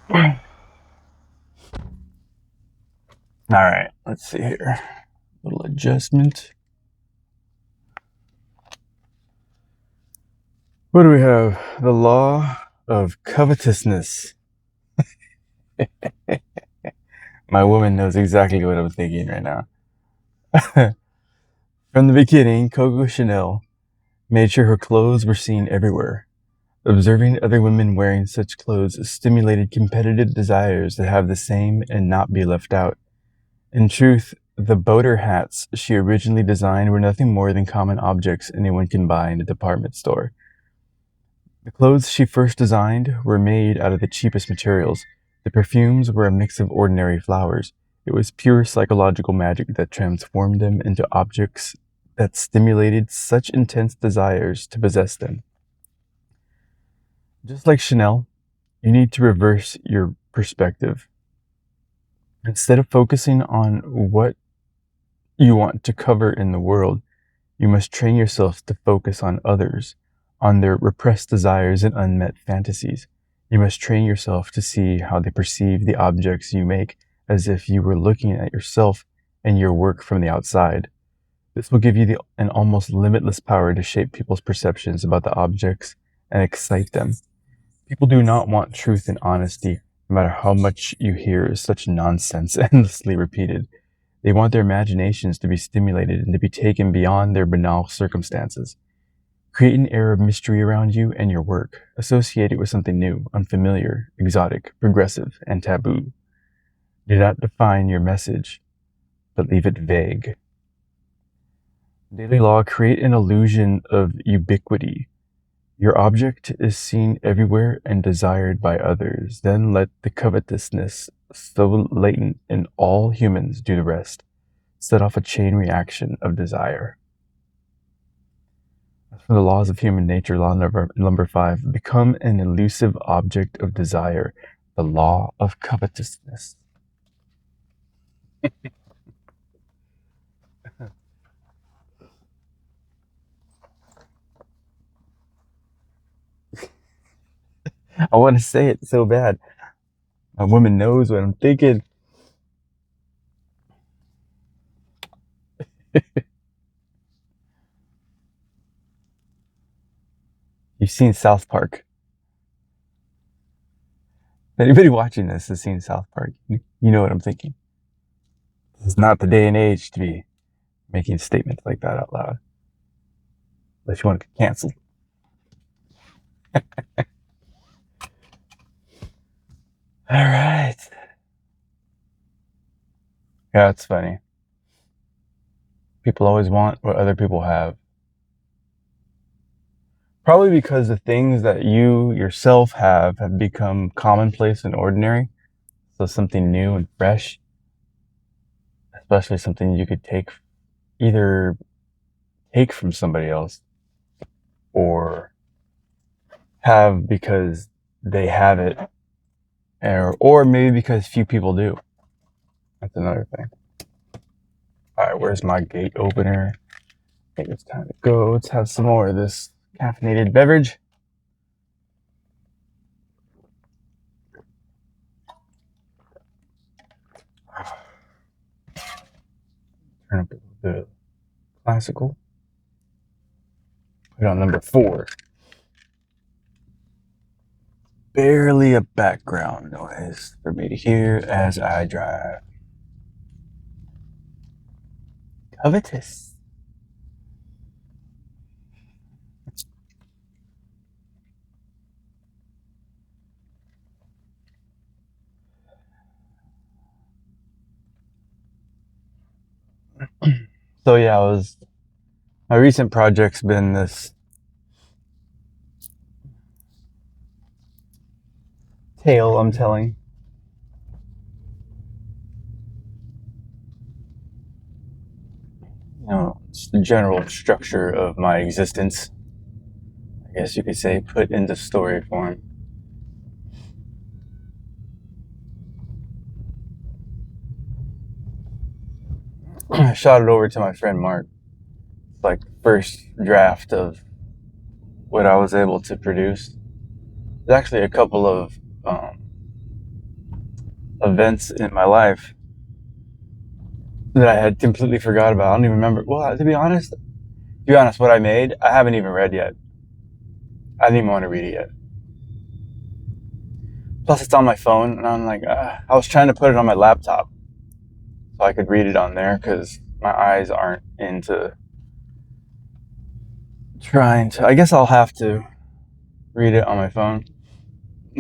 All right, let's see here. Little adjustment. What do we have? The law of covetousness. My woman knows exactly what I'm thinking right now. From the beginning, Coco Chanel made sure her clothes were seen everywhere. Observing other women wearing such clothes stimulated competitive desires to have the same and not be left out. In truth, the boater hats she originally designed were nothing more than common objects anyone can buy in a department store. The clothes she first designed were made out of the cheapest materials. The perfumes were a mix of ordinary flowers. It was pure psychological magic that transformed them into objects that stimulated such intense desires to possess them. Just like Chanel, you need to reverse your perspective. Instead of focusing on what you want to cover in the world, you must train yourself to focus on others, on their repressed desires and unmet fantasies. You must train yourself to see how they perceive the objects you make as if you were looking at yourself and your work from the outside. This will give you an almost limitless power to shape people's perceptions about the objects and excite them. People do not want truth and honesty, no matter how much you hear such nonsense endlessly repeated. They want their imaginations to be stimulated and to be taken beyond their banal circumstances. Create an air of mystery around you and your work. Associate it with something new, unfamiliar, exotic, progressive, and taboo. Do not define your message, but leave it vague. Daily law, create an illusion of ubiquity. Your object is seen everywhere and desired by others. Then let the covetousness, so latent in all humans, do the rest. Set off a chain reaction of desire. As for the laws of human nature, law number 5, become an elusive object of desire, the law of covetousness. I want to say it so bad. My woman knows what I'm thinking. You've seen South Park. If anybody watching this has seen South Park, you know what I'm thinking. This is not the day and age to be making statements like that out loud. Unless you want to get canceled. All right. Yeah, it's funny. People always want what other people have. Probably because the things that you yourself have become commonplace and ordinary. So something new and fresh, especially something you could either take from somebody else or have because they have it, or maybe because few people do. That's another thing. All right, where's my gate opener? I think it's time to go. Let's have some more of this caffeinated beverage. Turn up a little bit of classical. Put on number 4. Barely a background noise for me to hear as I drive. Covetous. So yeah, my recent project's been this tale I'm telling. It's the general structure of my existence. I guess you could say put into story form. I shot it over to my friend Mark. It's like the first draft of what I was able to produce. There's actually a couple of events in my life that I had completely forgot about. I don't even remember. Well, to be honest, what I made, I haven't even read yet. I didn't even want to read it yet. Plus, it's on my phone, and I'm like, I was trying to put it on my laptop so I could read it on there because my eyes aren't into trying to. I guess I'll have to read it on my phone,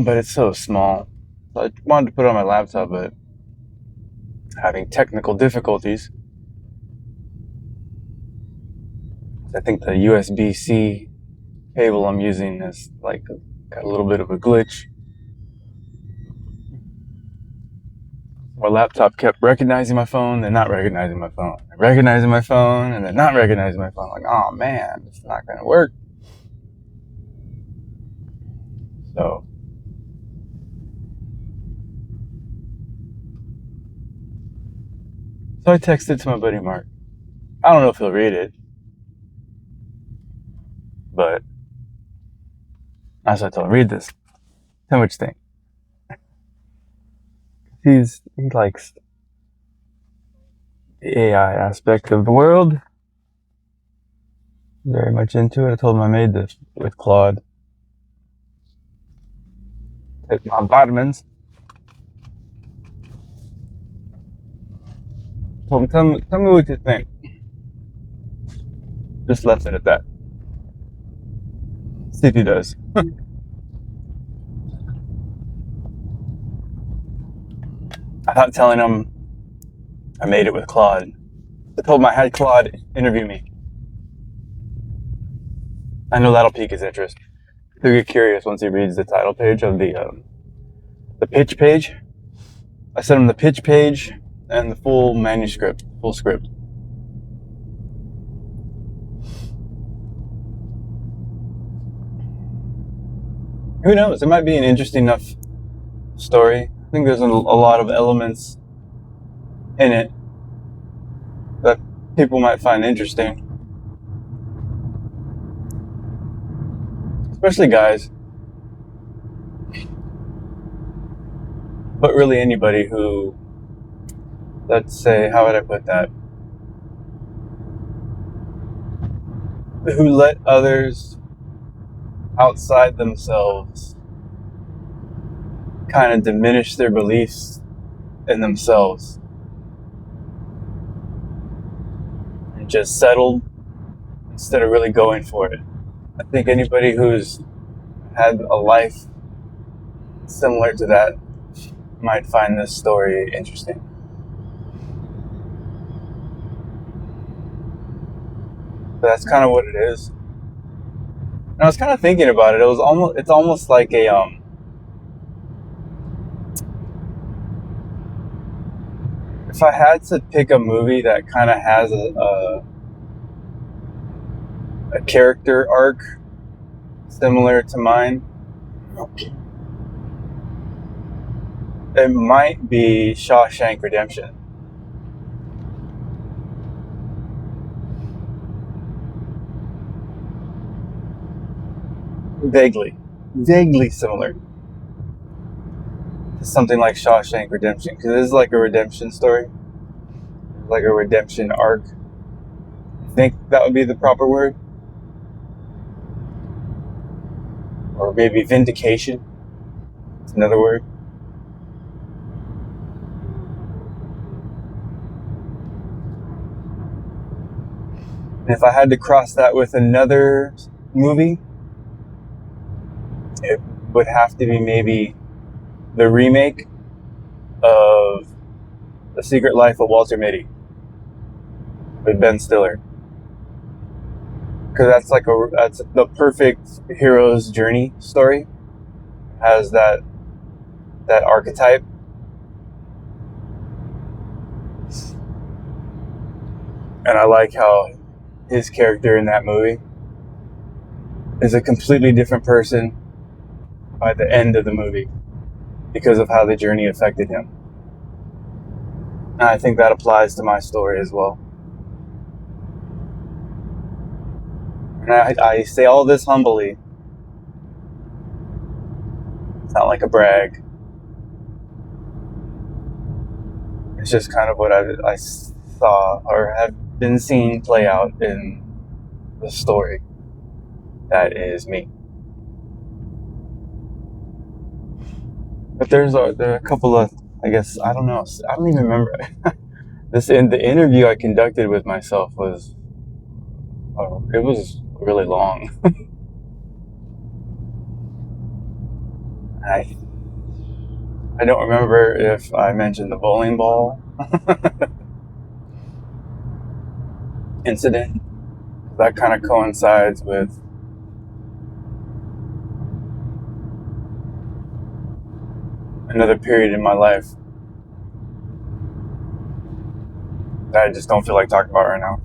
but it's so small. So I wanted to put it on my laptop, but having technical difficulties. I think the USB-C cable I'm using is like got a little bit of a glitch. My laptop kept recognizing my phone, then not recognizing my phone, recognizing my phone, and then not recognizing my phone. Like, oh man, it's not going to work. So, I texted to my buddy Mark. I don't know if he'll read it, but as I told him, read this. Tell me what you think. He likes the AI aspect of the world. Very much into it. I told him I made this with Claude. Take my vitamins. Told him, tell me what you think. Just left it at that. See if he does. I thought telling him I made it with Claude. I told him I had Claude interview me. I know that'll pique his interest. He'll get curious once he reads the title page of the pitch page. I sent him the pitch page and the full manuscript, full script. Who knows? It might be an interesting enough story. I think there's a lot of elements in it that people might find interesting. Especially guys. But really anybody who, let's say, how would I put that? Who let others outside themselves kind of diminish their beliefs in themselves and just settled instead of really going for it. I think anybody who's had a life similar to that might find this story interesting. But that's kind of what it is. And I was kind of thinking about it. It's almost like if I had to pick a movie that kind of has a character arc similar to mine, it might be Shawshank Redemption. Vaguely similar to something like Shawshank Redemption, because it is like a redemption story, like a redemption arc. I think that would be the proper word, or maybe vindication. It's another word. And if I had to cross that with another movie, it would have to be maybe the remake of The Secret Life of Walter Mitty with Ben Stiller, because that's the perfect hero's journey story. Has that archetype, and I like how his character in that movie is a completely different person by the end of the movie because of how the journey affected him. And I think that applies to my story as well. And I say all this humbly. It's not like a brag. It's just kind of what I saw or have been seeing play out in the story that is me. But there are a couple of, I guess, I don't know, I don't even remember. The interview I conducted with myself was, it was really long. I I don't remember if I mentioned the bowling ball incident. That kind of coincides with another period in my life that I just don't feel like talking about right now.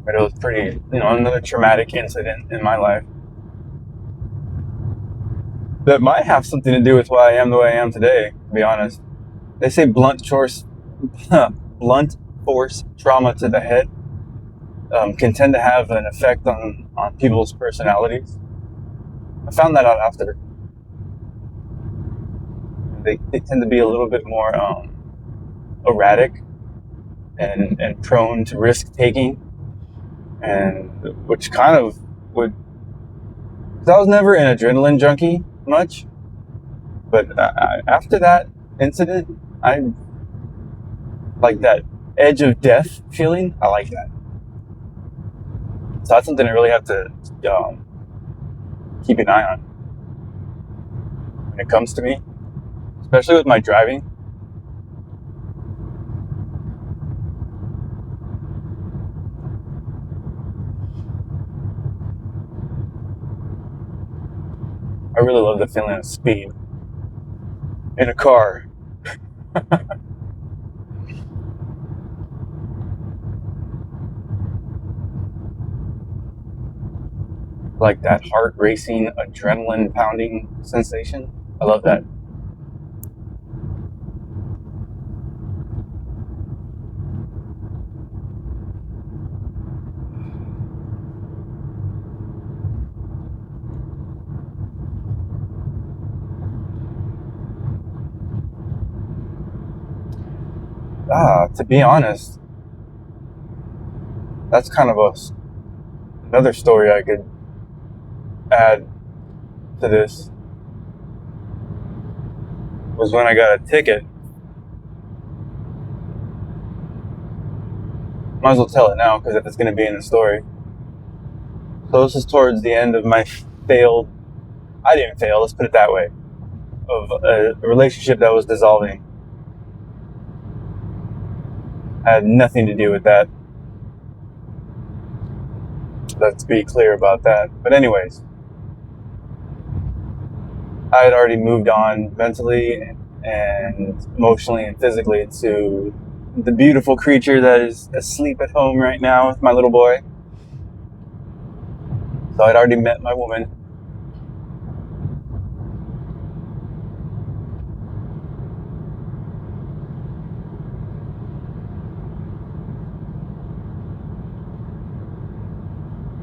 But it was pretty, another traumatic incident in my life that might have something to do with why I am the way I am today, to be honest. They say blunt force trauma to the head can tend to have an effect on people's personalities. I found that out after. They tend to be a little bit more erratic and prone to risk taking, and which kind of would. Cause I was never an adrenaline junkie much, but after that incident, I like that edge of death feeling. I like that. So that's something I really have to keep an eye on when it comes to me, especially with my driving. I really love the feeling of speed in a car. Like that heart racing, adrenaline pounding sensation. I love that. To be honest, that's kind of another story I could add to this. Was when I got a ticket. Might as well tell it now because if it's going to be in the story. So this is towards the end of my failed. I didn't fail. Let's put it that way. Of a relationship that was dissolving. I had nothing to do with that. Let's be clear about that. But anyways, I had already moved on mentally and emotionally and physically to the beautiful creature that is asleep at home right now with my little boy. So I'd already met my woman.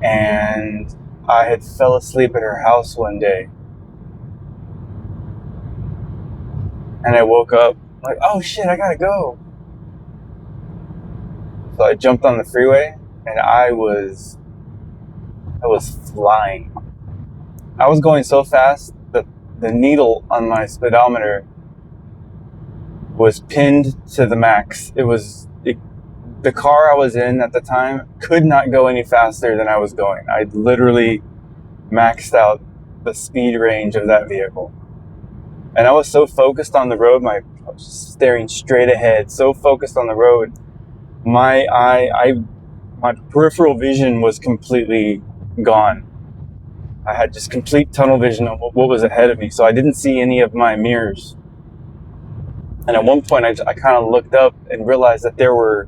And I had fell asleep at her house one day. And I woke up like, oh shit, I gotta go. So I jumped on the freeway and I was flying. I was going so fast that the needle on my speedometer was pinned to the max. The car I was in at the time could not go any faster than I was going. I literally maxed out the speed range of that vehicle. And I was so focused on the road, I was staring straight ahead, so focused on the road, my peripheral vision was completely gone. I had just complete tunnel vision of what was ahead of me, so I didn't see any of my mirrors. And at one point, I kind of looked up and realized that there were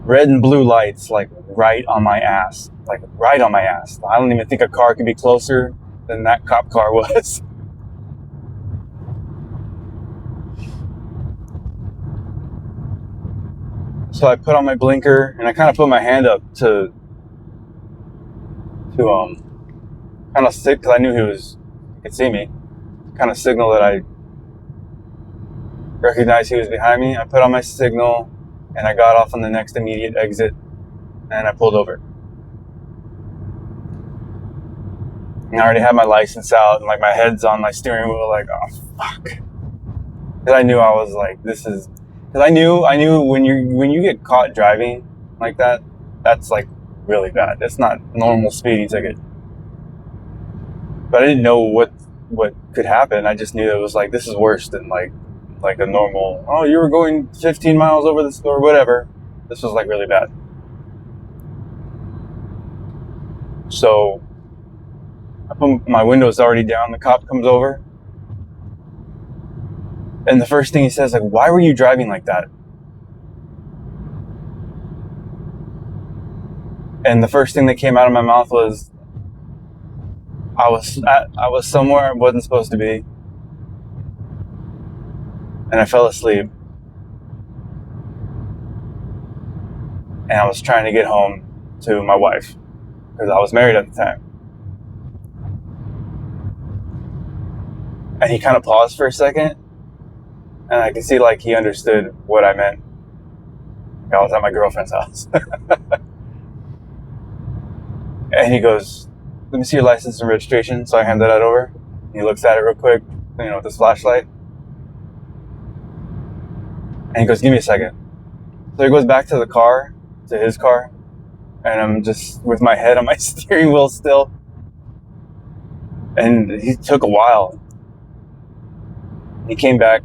red and blue lights, like right on my ass. Like right on my ass. I don't even think a car could be closer than that cop car was. So I put on my blinker and I kind of put my hand up to kind of sit because I knew he could see me. Kind kind of signal that I recognized he was behind me. I put on my signal, and I got off on the next immediate exit, and I pulled over. And I already had my license out, and like my head's on my steering wheel, like, oh fuck. Because I knew I was like, this is. Because I knew when you get caught driving like that, that's like really bad. It's not normal speeding ticket. But I didn't know what could happen. I just knew it was like, this is worse than like a normal, oh, you were going 15 miles over this or whatever. This was like really bad. So I put my windows already down. The cop comes over, and the first thing he says, like, why were you driving like that? And the first thing that came out of my mouth was, I was somewhere I wasn't supposed to be, and I fell asleep, and I was trying to get home to my wife because I was married at the time. And he kind of paused for a second, and I could see like he understood what I meant. I was at my girlfriend's house. And he goes, let me see your license and registration. So I handed that over. He looks at it real quick, with his flashlight. And he goes, give me a second. So he goes back to the car, to his car. And I'm just with my head on my steering wheel still. And he took a while. He came back.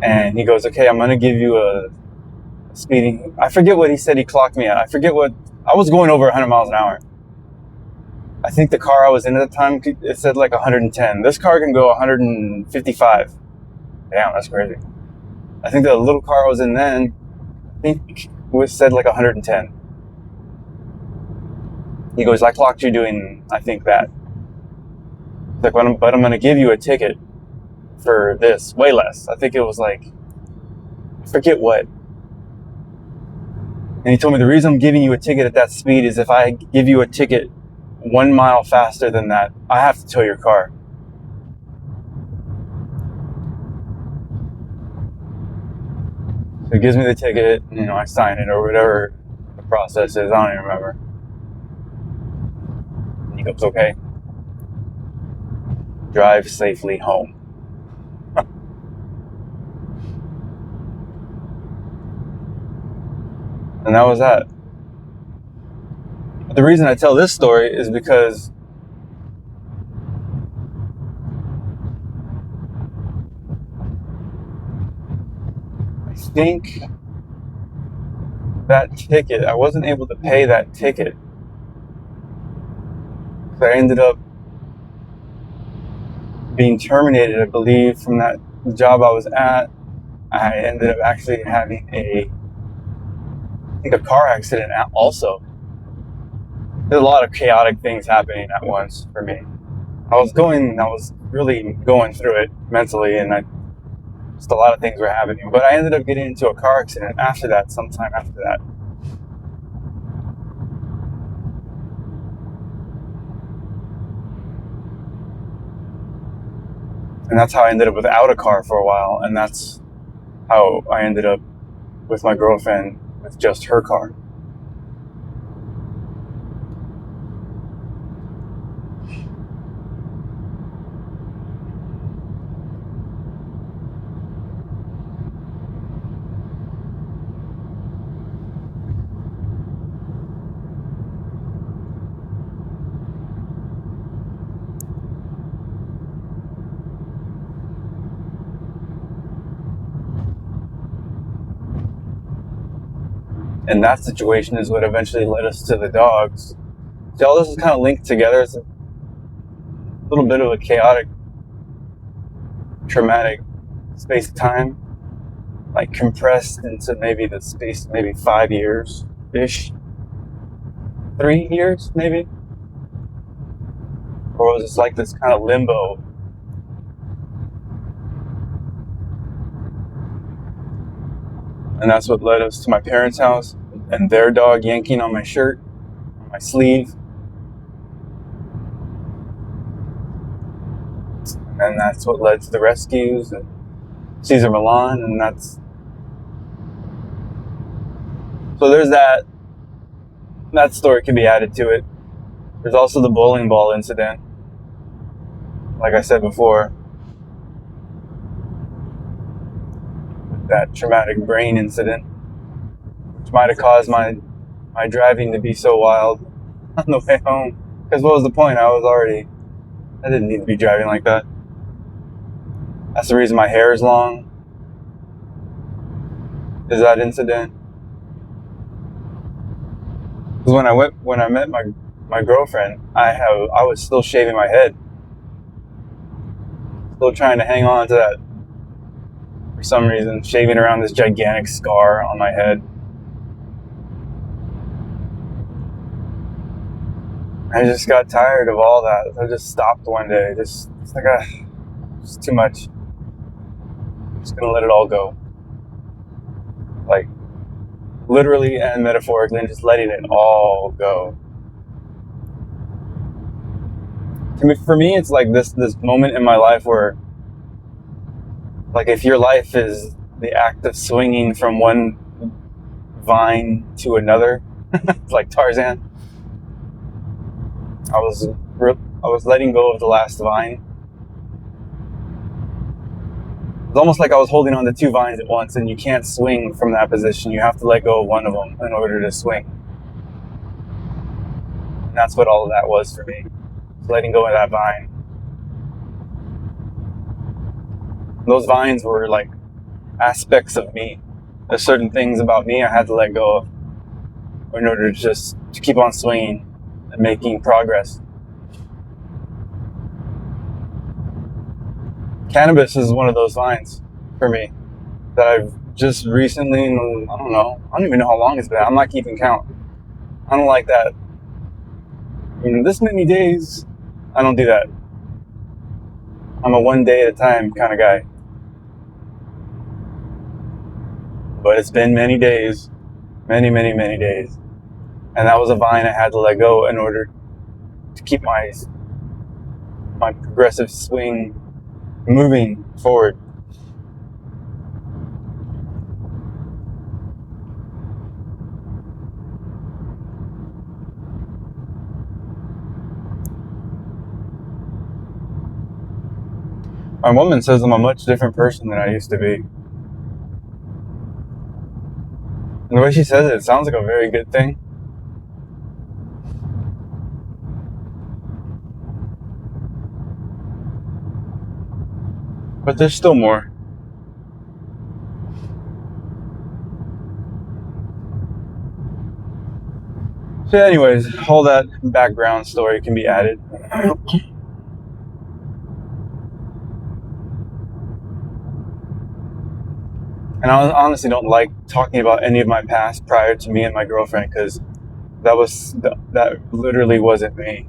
And he goes, okay, I'm going to give you a speeding. I forget what he said he clocked me at. I forget what. I was going over 100 miles an hour. I think the car I was in at the time, it said like 110. This car can go 155. Damn, that's crazy. I think the little car I was in then, I think was said like 110. He goes, I clocked you doing, I think that. Like, but I'm going to give you a ticket for this, way less. I think it was like, I forget what. And he told me the reason I'm giving you a ticket at that speed is if I give you a ticket 1 mile faster than that, I have to tow your car. So he gives me the ticket, I sign it or whatever the process is. I don't even remember. And he goes, okay. Drive safely home. And that was that. The reason I tell this story is because I think that ticket, I wasn't able to pay that ticket. So I ended up being terminated, I believe, from that job I was at. I ended up actually having a car accident also. There's a lot of chaotic things happening at once for me. I was really going through it mentally, and just a lot of things were happening. But I ended up getting into a car accident sometime after that. And that's how I ended up without a car for a while, and that's how I ended up with my girlfriend with just her car. And that situation is what eventually led us to the dogs. So all this is kind of linked together. It's a little bit of a chaotic, traumatic space-time, like compressed into maybe the space, maybe 5 years-ish. 3 years, maybe? Or was it like this kind of limbo? And that's what led us to my parents' house and their dog yanking on my shirt, on my sleeve. and that's what led to the rescues and Caesar Milan, and that's so there's that. That story can be added to it. There's also the bowling ball incident, like I said before, that traumatic brain incident, which might have caused my driving to be so wild on the way home. Because what was the point? I didn't need to be driving like that. That's the reason my hair is long, is that incident. Because when I met my girlfriend, I was still shaving my head, still trying to hang on to that for some reason, shaving around this gigantic scar on my head. I just got tired of all that. I just stopped one day. It's like it's too much. I'm just gonna let it all go. Like literally and metaphorically, and just letting it all go. For me, it's like this moment in my life where, like, if your life is the act of swinging from one vine to another, like Tarzan. I was letting go of the last vine. It's almost like I was holding on to two vines at once, and you can't swing from that position. You have to let go of one of them in order to swing. And that's what all of that was for me. Letting go of that vine. Those vines were like aspects of me. There's certain things about me I had to let go of in order to keep on swinging and making progress. Cannabis is one of those vines for me that I've just recently, I don't even know how long it's been. I'm not keeping count. I don't like that. This many days, I don't do that. I'm a one day at a time kind of guy. But it's been many days, many, many, many days. And that was a vine I had to let go in order to keep my progressive swing moving forward. My woman says I'm a much different person than I used to be. And the way she says it sounds like a very good thing. But there's still more. So anyways, all that background story can be added. And I honestly don't like talking about any of my past prior to me and my girlfriend, because that literally wasn't me.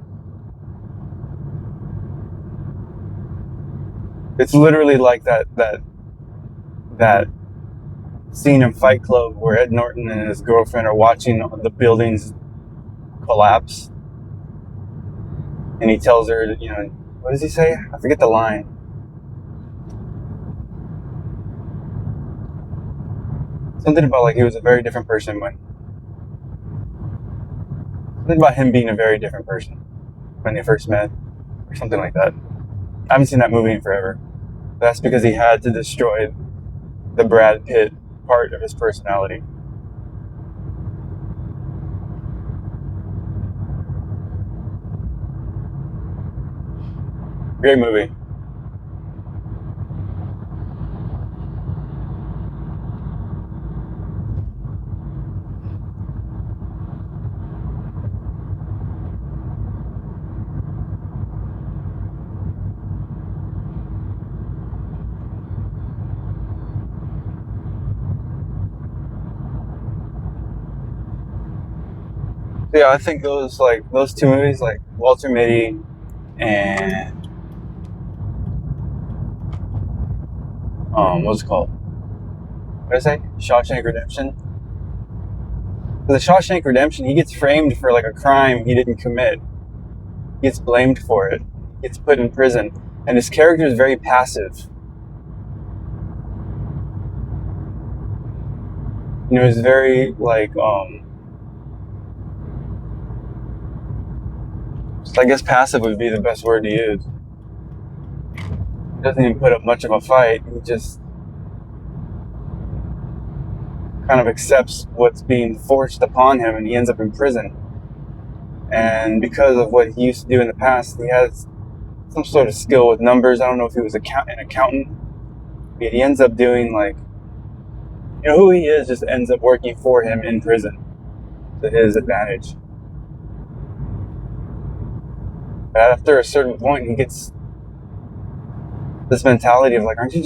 It's literally like that scene in Fight Club where Ed Norton and his girlfriend are watching the buildings collapse, and he tells her, what does he say? I forget the line. Something about like he was a very different person something about him being a very different person when they first met, or something like that. I haven't seen that movie in forever. That's because he had to destroy the Brad Pitt part of his personality. Great movie. Yeah, I think those two movies, like Walter Mitty and what's it called? What did I say? Shawshank Redemption. In the Shawshank Redemption, he gets framed for like a crime he didn't commit. He gets blamed for it. He gets put in prison, And his character is very passive. He's very like I guess passive would be the best word to use. He doesn't even put up much of a fight. He just kind of accepts what's being forced upon him, and he ends up in prison. And because of what he used to do in the past, he has some sort of skill with numbers. I don't know if he was an accountant. But he ends up doing who he is just ends up working for him in prison to his advantage. But after a certain point, he gets this mentality of aren't you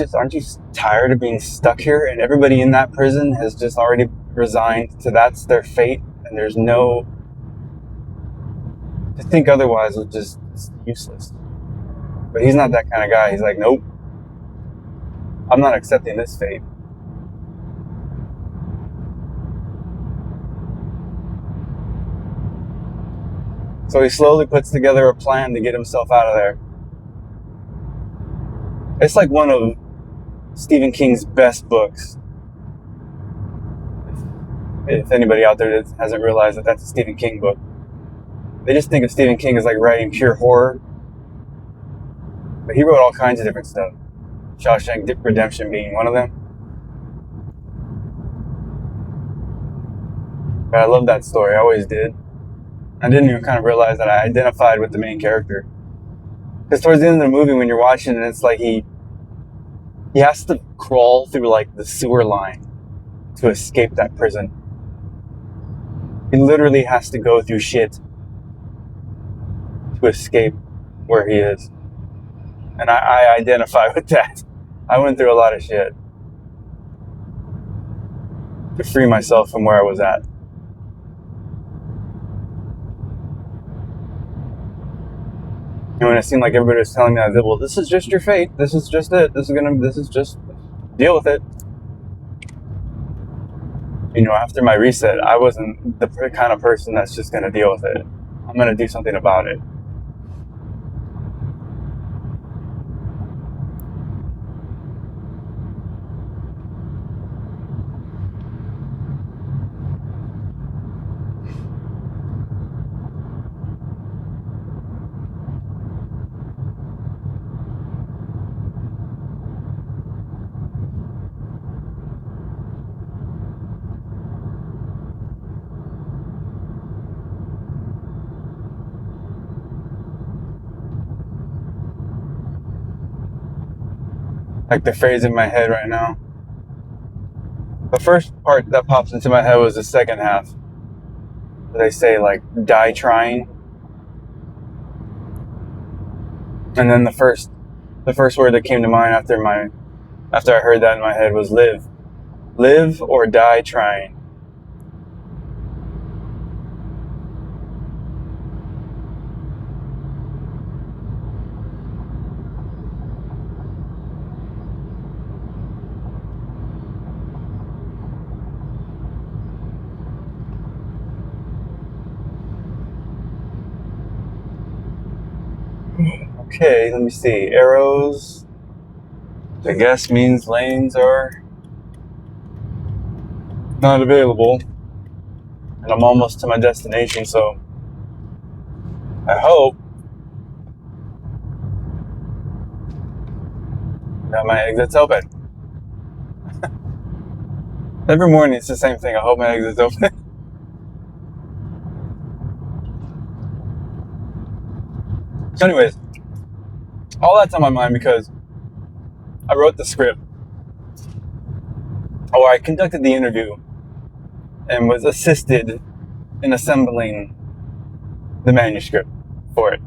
tired of being stuck here? And everybody in that prison has just already resigned to that's their fate, and there's no, to think otherwise is just useless. But he's not that kind of guy. He's like, nope, I'm not accepting this fate. So he slowly puts together a plan to get himself out of there. It's like one of Stephen King's best books. If anybody out there that hasn't realized that that's a Stephen King book, they just think of Stephen King as writing pure horror. But he wrote all kinds of different stuff. Shawshank Redemption being one of them. But I love that story. I always did. I didn't even kind of realize that I identified with the main character. Because towards the end of the movie, when you're watching it, it's like he has to crawl through the sewer line to escape that prison. He literally has to go through shit to escape where he is. And I identify with that. I went through a lot of shit to free myself from where I was at. And when it seemed like everybody was telling me, well, this is just your fate. This is just it. This is just, deal with it. After my reset, I wasn't the kind of person that's just going to deal with it. I'm going to do something about it. The phrase in my head right now. The first part that pops into my head was the second half. They say die trying. And then the first word that came to mind after I heard that in my head was live. Live or die trying. Okay, let me see. Arrows, I guess, means lanes are not available. And I'm almost to my destination, so I hope that my exit's open. Every morning it's the same thing. I hope my exit's open. So anyways, all that's on my mind because I wrote the script, or I conducted the interview and was assisted in assembling the manuscript for it.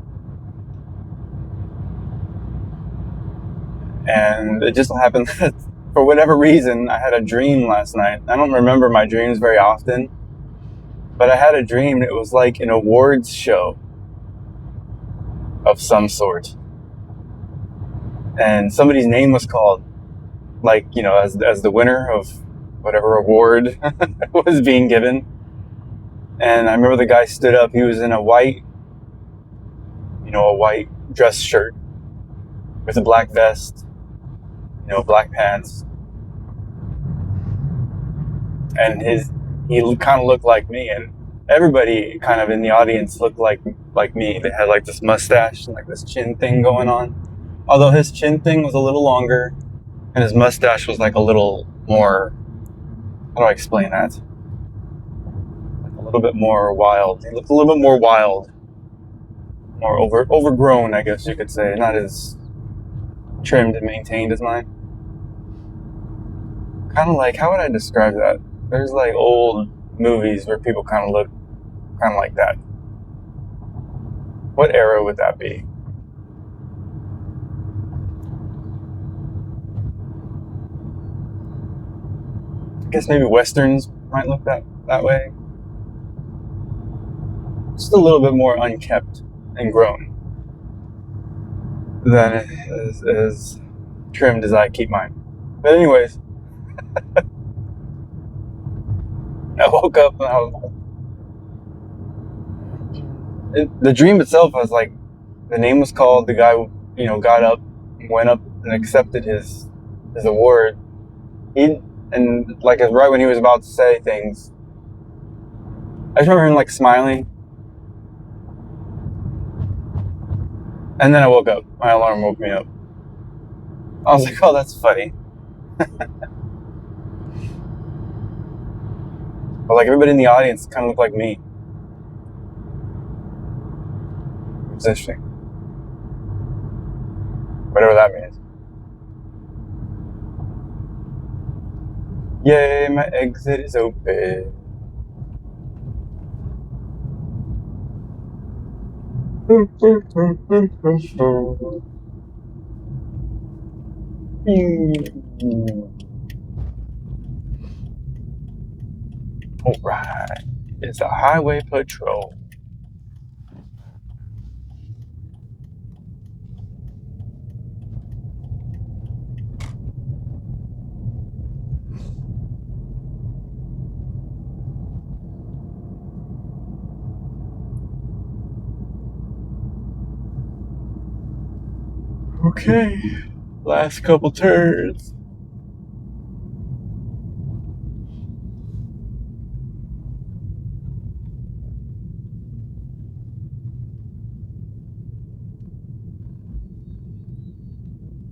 And it just happened that for whatever reason, I had a dream last night. I don't remember my dreams very often, but I had a dream. It was like an awards show of some sort. And somebody's name was called, as the winner of whatever award was being given. And I remember the guy stood up. He was in a white dress shirt. with a black vest, black pants, and he kind of looked like me, and everybody kind of in the audience looked like me. They had like this mustache and like this chin thing going on. Although his chin thing was a little longer, and his mustache was like a little more. How do I explain that? Like a little bit more wild. He looked a little bit more wild, more overgrown, I guess you could say. Not as trimmed and maintained as mine. Kind of like, how would I describe that? There's like old movies where people kind of look kind of like that. What era would that be? I guess maybe westerns might look that way. Just a little bit more unkept and grown than as trimmed as I keep mine. But anyways, I woke up and the dream itself, I was like, the name was called. The guy, got up, went up and accepted his award. And like right when he was about to say things, I just remember him like smiling. And then I woke up. My alarm woke me up. I was like, oh, that's funny. But like everybody in the audience kind of looked like me. It was interesting. Whatever that means. Yay, my exit is open. Alright. It's a highway patrol. Okay. Last couple turns.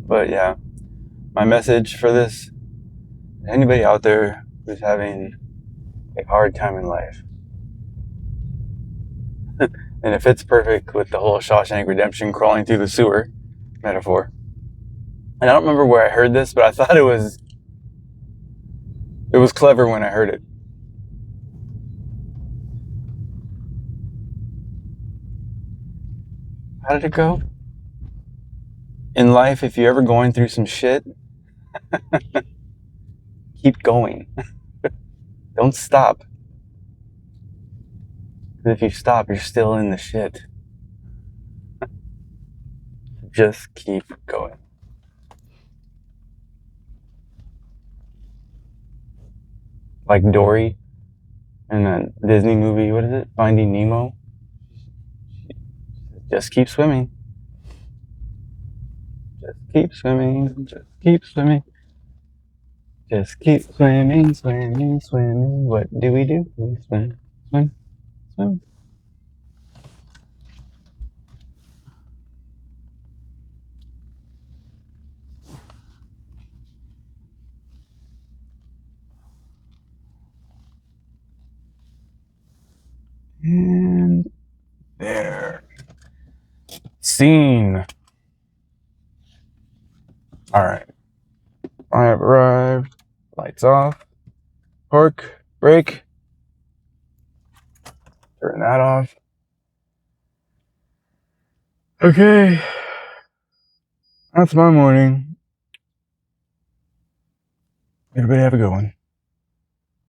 But yeah, my message for this, anybody out there who's having a hard time in life, and it fits perfect with the whole Shawshank Redemption crawling through the sewer metaphor. And I don't remember where I heard this, but I thought it was clever when I heard it. How did it go? In life, if you're ever going through some shit, keep going. Don't stop. Because if you stop, you're still in the shit. Just keep going. Like Dory in that Disney movie, what is it? Finding Nemo? Just keep swimming. Just keep swimming. Just keep swimming. Just keep swimming, swimming, swimming. What do? We swim, swim, swim. And there. Scene. Alright. I have arrived. Lights off. Park. Brake. Turn that off. Okay. That's my morning. Everybody have a good one.